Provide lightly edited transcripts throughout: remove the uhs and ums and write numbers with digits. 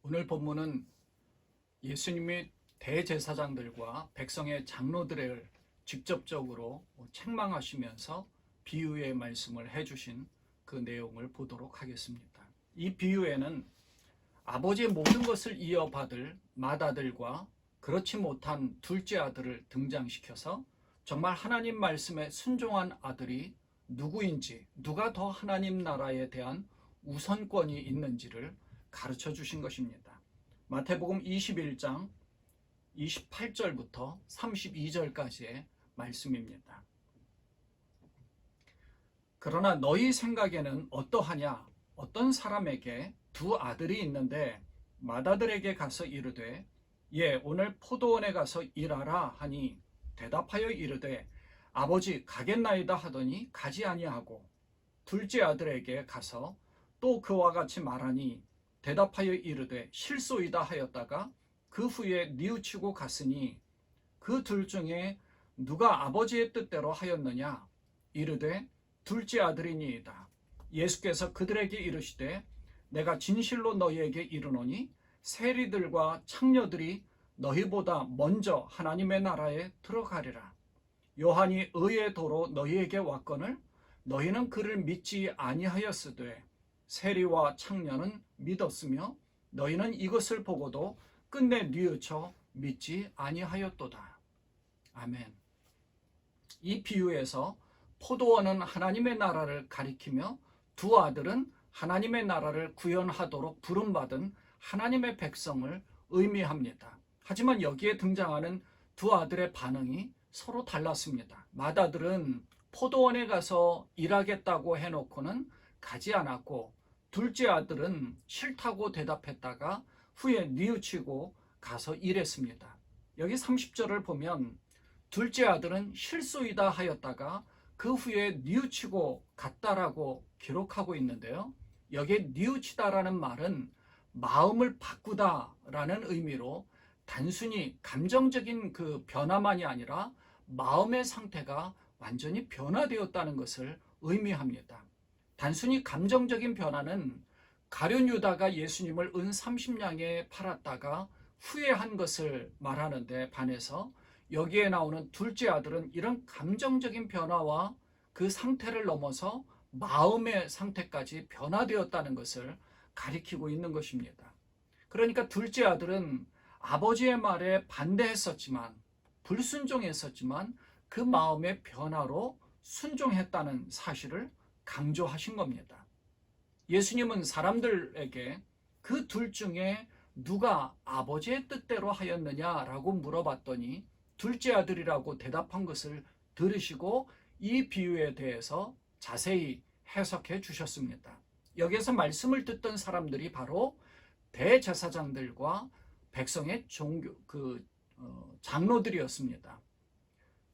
오늘 본문은 예수님이 대제사장들과 백성의 장로들을 직접적으로 책망하시면서 비유의 말씀을 해주신 그 내용을 보도록 하겠습니다. 이 비유에는 아버지의 모든 것을 이어받을 맏아들과 그렇지 못한 둘째 아들을 등장시켜서 정말 하나님 말씀에 순종한 아들이 누구인지, 누가 더 하나님 나라에 대한 우선권이 있는지를 가르쳐 주신 것입니다. 마태복음 21장 28절부터 32절까지의 말씀입니다. 그러나 너희 생각에는 어떠하냐? 어떤 사람에게 두 아들이 있는데 맏아들에게 가서 이르되 예, 오늘 포도원에 가서 일하라 하니 대답하여 이르되 아버지 가겠나이다 하더니 가지 아니하고 둘째 아들에게 가서 또 그와 같이 말하니 대답하여 이르되 실소이다 하였다가 그 후에 뉘우치고 갔으니 그 둘 중에 누가 아버지의 뜻대로 하였느냐? 이르되 둘째 아들이니이다. 예수께서 그들에게 이르시되 내가 진실로 너희에게 이르노니 세리들과 창녀들이 너희보다 먼저 하나님의 나라에 들어가리라. 요한이 의의 도로 너희에게 왔거늘 너희는 그를 믿지 아니하였으되 세리와 창녀는 믿었으며 너희는 이것을 보고도 끝내 뉘우쳐 믿지 아니하였도다. 아멘. 이 비유에서 포도원은 하나님의 나라를 가리키며 두 아들은 하나님의 나라를 구현하도록 부름받은 하나님의 백성을 의미합니다. 하지만 여기에 등장하는 두 아들의 반응이 서로 달랐습니다. 맏아들은 포도원에 가서 일하겠다고 해놓고는 가지 않았고 둘째 아들은 싫다고 대답했다가 후에 뉘우치고 가서 일했습니다. 여기 30절을 보면 둘째 아들은 실소이다 하였다가 그 후에 뉘우치고 갔다라고 기록하고 있는데요. 여기에 뉘우치다라는 말은 마음을 바꾸다라는 의미로 단순히 감정적인 그 변화만이 아니라 마음의 상태가 완전히 변화되었다는 것을 의미합니다. 단순히 감정적인 변화는 가룟 유다가 예수님을 은 30냥에 팔았다가 후회한 것을 말하는데 반해서 여기에 나오는 둘째 아들은 이런 감정적인 변화와 그 상태를 넘어서 마음의 상태까지 변화되었다는 것을 가리키고 있는 것입니다. 그러니까 둘째 아들은 아버지의 말에 반대했었지만 불순종했었지만 그 마음의 변화로 순종했다는 사실을 강조하신 겁니다. 예수님은 사람들에게 그 둘 중에 누가 아버지의 뜻대로 하였느냐라고 물어봤더니 둘째 아들이라고 대답한 것을 들으시고 이 비유에 대해서 자세히 해석해 주셨습니다. 여기에서 말씀을 듣던 사람들이 바로 대제사장들과 백성의 장로들이었습니다.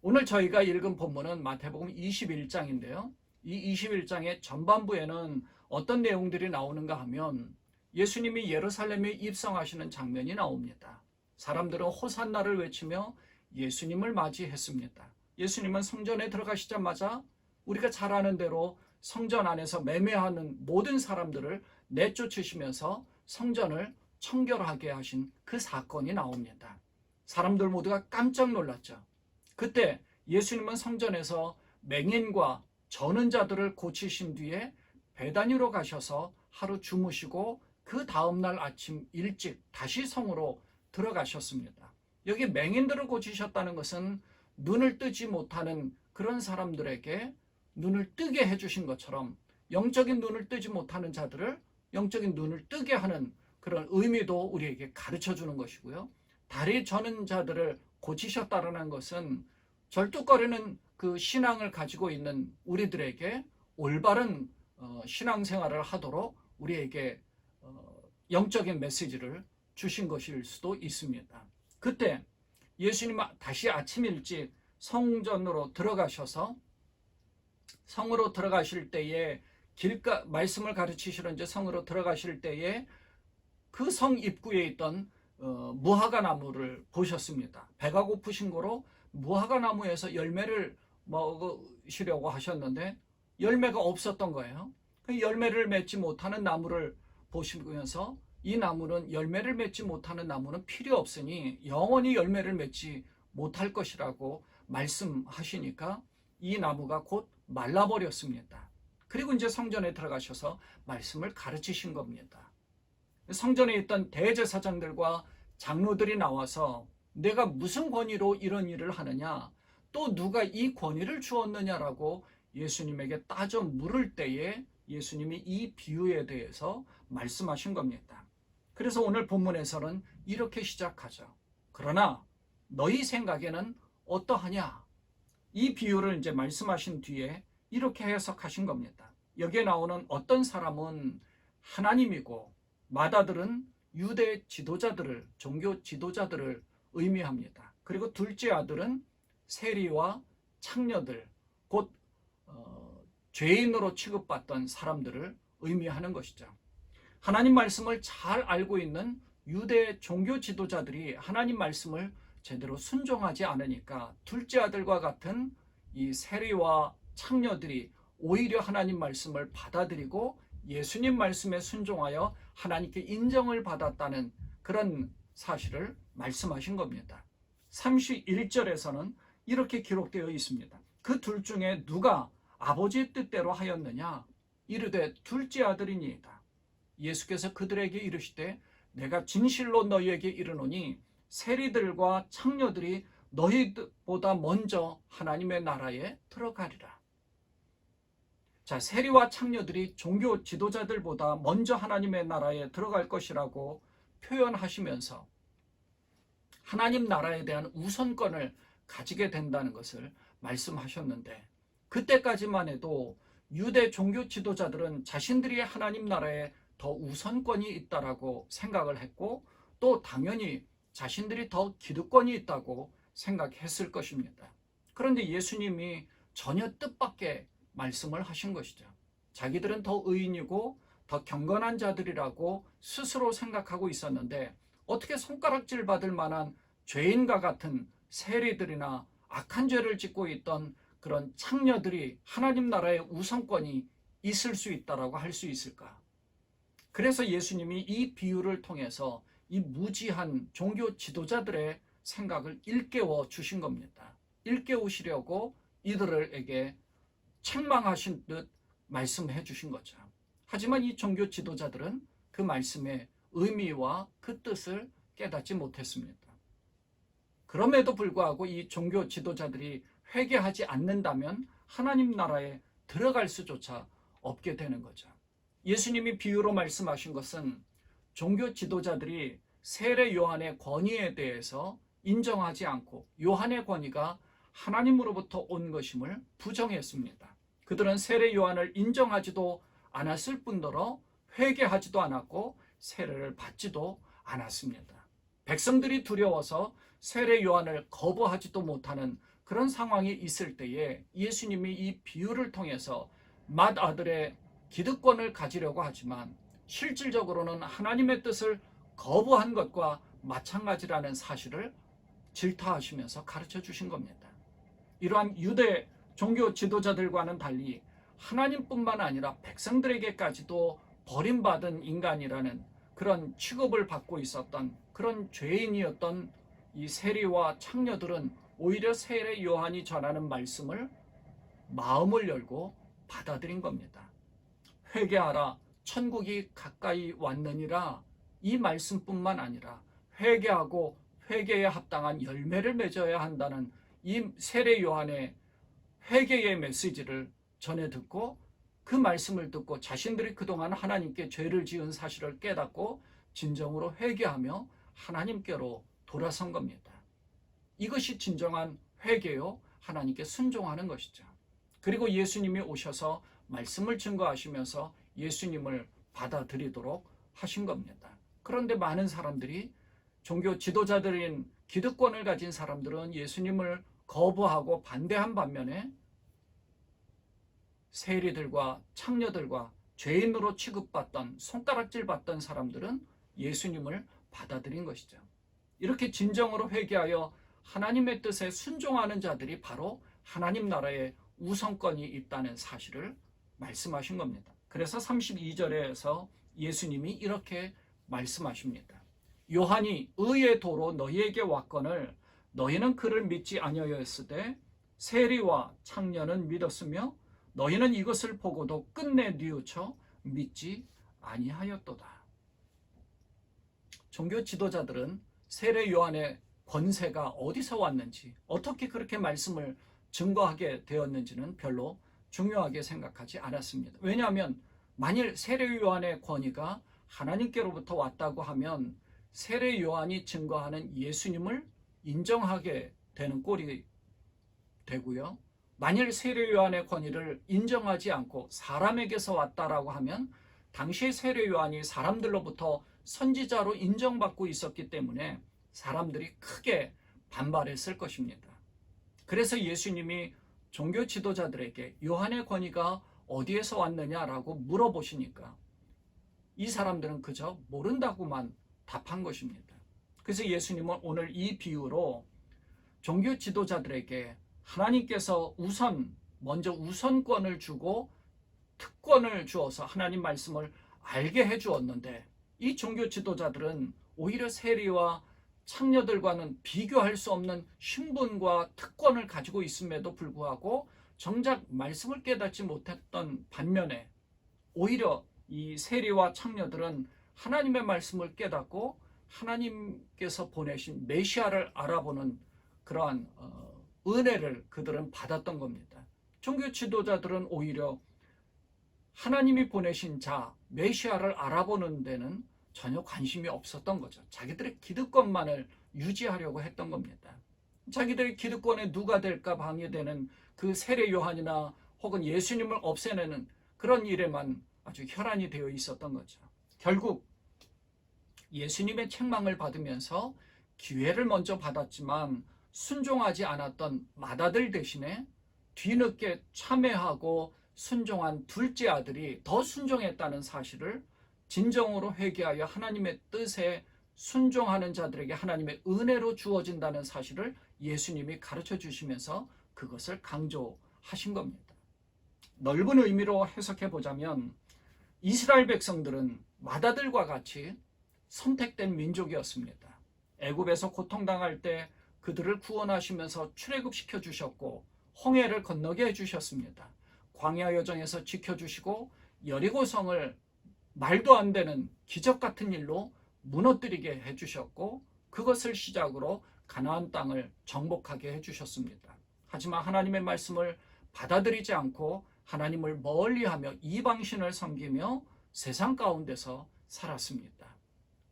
오늘 저희가 읽은 본문은 마태복음 21장인데요. 이 21장의 전반부에는 어떤 내용들이 나오는가 하면 예수님이 예루살렘에 입성하시는 장면이 나옵니다. 사람들은 호산나를 외치며 예수님을 맞이했습니다. 예수님은 성전에 들어가시자마자 우리가 잘 아는 대로 성전 안에서 매매하는 모든 사람들을 내쫓으시면서 성전을 청결하게 하신 그 사건이 나옵니다. 사람들 모두가 깜짝 놀랐죠. 그때 예수님은 성전에서 맹인과 저는 자들을 고치신 뒤에 베다니로 가셔서 하루 주무시고 그 다음날 아침 일찍 다시 성으로 들어가셨습니다. 여기 맹인들을 고치셨다는 것은 눈을 뜨지 못하는 그런 사람들에게 눈을 뜨게 해주신 것처럼 영적인 눈을 뜨지 못하는 자들을 영적인 눈을 뜨게 하는 그런 의미도 우리에게 가르쳐 주는 것이고요. 다리 저는 자들을 고치셨다는 것은 절뚝거리는 그 신앙을 가지고 있는 우리들에게 올바른 신앙생활을 하도록 우리에게 영적인 메시지를 주신 것일 수도 있습니다. 그때 예수님 다시 아침 일찍 성전으로 들어가셔서 성으로 들어가실 때에 말씀을 가르치시는 이제 성으로 들어가실 때에 그 성 입구에 있던 무화과 나무를 보셨습니다. 배가 고프신 거로 무화과 나무에서 열매를 먹으시려고 하셨는데 열매가 없었던 거예요. 그 열매를 맺지 못하는 나무를 보시면서 이 나무는 열매를 맺지 못하는 나무는 필요 없으니 영원히 열매를 맺지 못할 것이라고 말씀하시니까 이 나무가 곧 말라버렸습니다. 그리고 이제 성전에 들어가셔서 말씀을 가르치신 겁니다. 성전에 있던 대제사장들과 장로들이 나와서 내가 무슨 권위로 이런 일을 하느냐, 또 누가 이 권위를 주었느냐라고 예수님에게 따져 물을 때에 예수님이 이 비유에 대해서 말씀하신 겁니다. 그래서 오늘 본문에서는 이렇게 시작하죠. 그러나 너희 생각에는 어떠하냐? 이 비유를 이제 말씀하신 뒤에 이렇게 해석하신 겁니다. 여기에 나오는 어떤 사람은 하나님이고 맏아들은 유대 지도자들을, 종교 지도자들을 의미합니다. 그리고 둘째 아들은 세리와 창녀들, 곧 죄인으로 취급받던 사람들을 의미하는 것이죠. 하나님 말씀을 잘 알고 있는 유대 종교 지도자들이 하나님 말씀을 제대로 순종하지 않으니까 둘째 아들과 같은 이 세리와 창녀들이 오히려 하나님 말씀을 받아들이고 예수님 말씀에 순종하여 하나님께 인정을 받았다는 그런 사실을 말씀하신 겁니다. 31절에서는 이렇게 기록되어 있습니다. 그 둘 중에 누가 아버지의 뜻대로 하였느냐? 이르되 둘째 아들이니이다. 예수께서 그들에게 이르시되 내가 진실로 너희에게 이르노니 세리들과 창녀들이 너희보다 먼저 하나님의 나라에 들어가리라. 자, 세리와 창녀들이 종교 지도자들보다 먼저 하나님의 나라에 들어갈 것이라고 표현하시면서 하나님 나라에 대한 우선권을 가지게 된다는 것을 말씀하셨는데, 그때까지만 해도 유대 종교 지도자들은 자신들이 하나님 나라에 더 우선권이 있다라고 생각을 했고, 또 당연히 자신들이 더 기득권이 있다고 생각했을 것입니다. 그런데 예수님이 전혀 뜻밖의 말씀을 하신 것이죠. 자기들은 더 의인이고 더 경건한 자들이라고 스스로 생각하고 있었는데 어떻게 손가락질 받을 만한 죄인과 같은 세리들이나 악한 죄를 짓고 있던 그런 창녀들이 하나님 나라의 우선권이 있을 수 있다라고 할 수 있을까? 그래서 예수님이 이 비유를 통해서 이 무지한 종교 지도자들의 생각을 일깨워 주신 겁니다. 일깨우시려고 이들에게 책망하신 듯 말씀해 주신 거죠. 하지만 이 종교 지도자들은 그 말씀의 의미와 그 뜻을 깨닫지 못했습니다. 그럼에도 불구하고 이 종교 지도자들이 회개하지 않는다면 하나님 나라에 들어갈 수조차 없게 되는 거죠. 예수님이 비유로 말씀하신 것은 종교 지도자들이 세례 요한의 권위에 대해서 인정하지 않고 요한의 권위가 하나님으로부터 온 것임을 부정했습니다. 그들은 세례 요한을 인정하지도 않았을 뿐더러 회개하지도 않았고 세례를 받지도 않았습니다. 백성들이 두려워서 세례 요한을 거부하지도 못하는 그런 상황이 있을 때에 예수님이 이 비유를 통해서 맏아들의 기득권을 가지려고 하지만 실질적으로는 하나님의 뜻을 거부한 것과 마찬가지라는 사실을 질타하시면서 가르쳐 주신 겁니다. 이러한 유대 종교 지도자들과는 달리 하나님뿐만 아니라 백성들에게까지도 버림받은 인간이라는 그런 취급을 받고 있었던 그런 죄인이었던 이 세리와 창녀들은 오히려 세례 요한이 전하는 말씀을 마음을 열고 받아들인 겁니다. 회개하라, 천국이 가까이 왔느니라. 이 말씀뿐만 아니라 회개하고 회개에 합당한 열매를 맺어야 한다는 이 세례 요한의 회개의 메시지를 전해 듣고 그 말씀을 듣고 자신들이 그동안 하나님께 죄를 지은 사실을 깨닫고 진정으로 회개하며 하나님께로 돌아선 겁니다. 이것이 진정한 회개요, 하나님께 순종하는 것이죠. 그리고 예수님이 오셔서 말씀을 증거하시면서 예수님을 받아들이도록 하신 겁니다. 그런데 많은 사람들이, 종교 지도자들인 기득권을 가진 사람들은 예수님을 거부하고 반대한 반면에 세리들과 창녀들과 죄인으로 취급받던, 손가락질 받던 사람들은 예수님을 받아들인 것이죠. 이렇게 진정으로 회개하여 하나님의 뜻에 순종하는 자들이 바로 하나님 나라에 우선권이 있다는 사실을 말씀하신 겁니다. 그래서 32절에서 예수님이 이렇게 말씀하십니다. 요한이 의의 도로 너희에게 왔거늘 너희는 그를 믿지 아니하였으되 세리와 창녀는 믿었으며 너희는 이것을 보고도 끝내 뉘우쳐 믿지 아니하였도다. 종교 지도자들은 세례 요한의 권세가 어디서 왔는지, 어떻게 그렇게 말씀을 증거하게 되었는지는 별로 중요하게 생각하지 않았습니다. 왜냐하면 만일 세례 요한의 권위가 하나님께로부터 왔다고 하면 세례 요한이 증거하는 예수님을 인정하게 되는 꼴이 되고요. 만일 세례 요한의 권위를 인정하지 않고 사람에게서 왔다라고 하면 당시 세례 요한이 사람들로부터 선지자로 인정받고 있었기 때문에 사람들이 크게 반발했을 것입니다. 그래서 예수님이 종교 지도자들에게 요한의 권위가 어디에서 왔느냐라고 물어보시니까 이 사람들은 그저 모른다고만 답한 것입니다. 그래서 예수님은 오늘 이 비유로 종교 지도자들에게 하나님께서 먼저 우선권을 주고 특권을 주어서 하나님 말씀을 알게 해주었는데 이 종교 지도자들은 오히려 세리와 창녀들과는 비교할 수 없는 신분과 특권을 가지고 있음에도 불구하고 정작 말씀을 깨닫지 못했던 반면에 오히려 이 세리와 창녀들은 하나님의 말씀을 깨닫고 하나님께서 보내신 메시아를 알아보는 그러한 은혜를 그들은 받았던 겁니다. 종교 지도자들은 오히려 하나님이 보내신 자 메시아를 알아보는 데는 전혀 관심이 없었던 거죠. 자기들의 기득권만을 유지하려고 했던 겁니다. 자기들의 기득권에 누가 될까 방해되는 그 세례 요한이나 혹은 예수님을 없애내는 그런 일에만 아주 혈안이 되어 있었던 거죠. 결국 예수님의 책망을 받으면서 기회를 먼저 받았지만 순종하지 않았던 맏아들 대신에 뒤늦게 참회하고 순종한 둘째 아들이 더 순종했다는 사실을 진정으로 회개하여 하나님의 뜻에 순종하는 자들에게 하나님의 은혜로 주어진다는 사실을 예수님이 가르쳐 주시면서 그것을 강조하신 겁니다. 넓은 의미로 해석해 보자면 이스라엘 백성들은 맏아들과 같이 선택된 민족이었습니다. 애굽에서 고통당할 때 그들을 구원하시면서 출애굽시켜 주셨고 홍해를 건너게 해주셨습니다. 광야 여정에서 지켜주시고 여리고성을 말도 안 되는 기적 같은 일로 무너뜨리게 해주셨고 그것을 시작으로 가나안 땅을 정복하게 해주셨습니다. 하지만 하나님의 말씀을 받아들이지 않고 하나님을 멀리하며 이방신을 섬기며 세상 가운데서 살았습니다.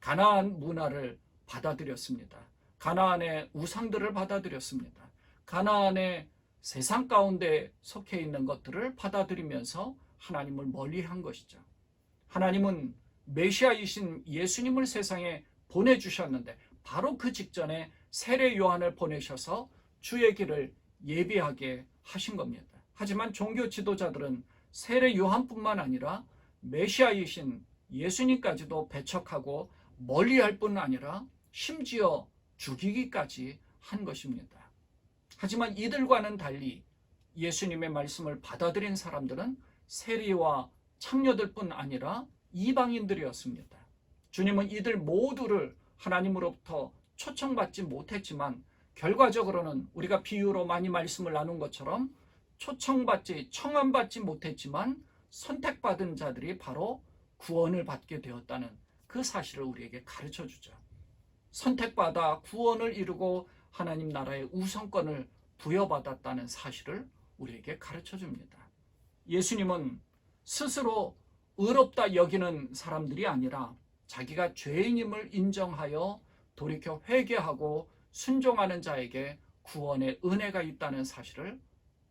가나안 문화를 받아들였습니다. 가나안의 우상들을 받아들였습니다. 가나안의 세상 가운데 속해 있는 것들을 받아들이면서 하나님을 멀리한 것이죠. 하나님은 메시아이신 예수님을 세상에 보내주셨는데 바로 그 직전에 세례 요한을 보내셔서 주의 길을 예비하게 하신 겁니다. 하지만 종교 지도자들은 세례 요한뿐만 아니라 메시아이신 예수님까지도 배척하고 멀리할 뿐 아니라 심지어 죽이기까지 한 것입니다. 하지만 이들과는 달리 예수님의 말씀을 받아들인 사람들은 세리와 창녀들뿐 아니라 이방인들이었습니다. 주님은 이들 모두를 하나님으로부터 초청받지 못했지만 결과적으로는 우리가 비유로 많이 말씀을 나눈 것처럼 청함받지 못했지만 선택받은 자들이 바로 구원을 받게 되었다는 그 사실을 우리에게 가르쳐 주죠. 선택받아 구원을 이루고 하나님 나라의 우선권을 부여받았다는 사실을 우리에게 가르쳐 줍니다. 예수님은 스스로 의롭다 여기는 사람들이 아니라 자기가 죄인임을 인정하여 돌이켜 회개하고 순종하는 자에게 구원의 은혜가 있다는 사실을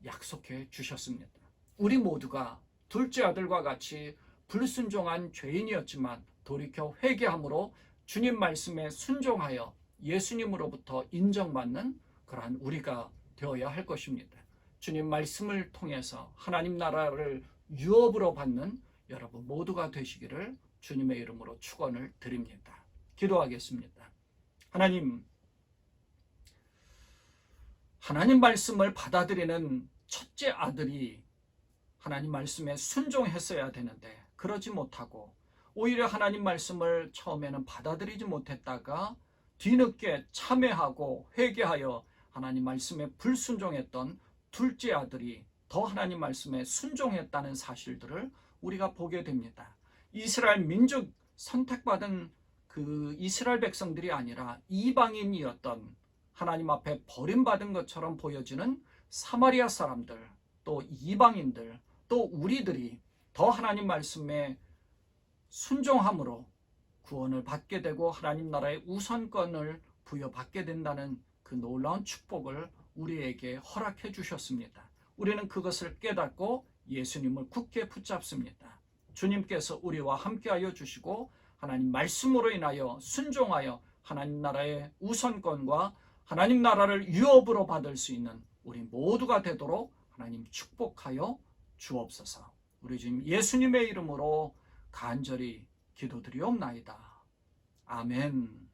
약속해 주셨습니다. 우리 모두가 둘째 아들과 같이 불순종한 죄인이었지만 돌이켜 회개함으로 주님 말씀에 순종하여 예수님으로부터 인정받는 그러한 우리가 되어야 할 것입니다. 주님 말씀을 통해서 하나님 나라를 유업으로 받는 여러분 모두가 되시기를 주님의 이름으로 축원을 드립니다. 기도하겠습니다. 하나님 말씀을 받아들이는 첫째 아들이 하나님 말씀에 순종했어야 되는데 그러지 못하고 오히려 하나님 말씀을 처음에는 받아들이지 못했다가 뒤늦게 참회하고 회개하여 하나님 말씀에 불순종했던 둘째 아들이 더 하나님 말씀에 순종했다는 사실들을 우리가 보게 됩니다. 이스라엘 민족, 선택받은 그 이스라엘 백성들이 아니라 이방인이었던, 하나님 앞에 버림받은 것처럼 보여지는 사마리아 사람들, 또 이방인들, 또 우리들이 더 하나님 말씀에 순종함으로 구원을 받게 되고 하나님 나라의 우선권을 부여받게 된다는 그 놀라운 축복을 우리에게 허락해 주셨습니다. 우리는 그것을 깨닫고 예수님을 굳게 붙잡습니다. 주님께서 우리와 함께하여 주시고 하나님 말씀으로 인하여 순종하여 하나님 나라의 우선권과 하나님 나라를 유업으로 받을 수 있는 우리 모두가 되도록 하나님 축복하여 주옵소서. 우리 주님 예수님의 이름으로 간절히 기도드리옵나이다. 아멘.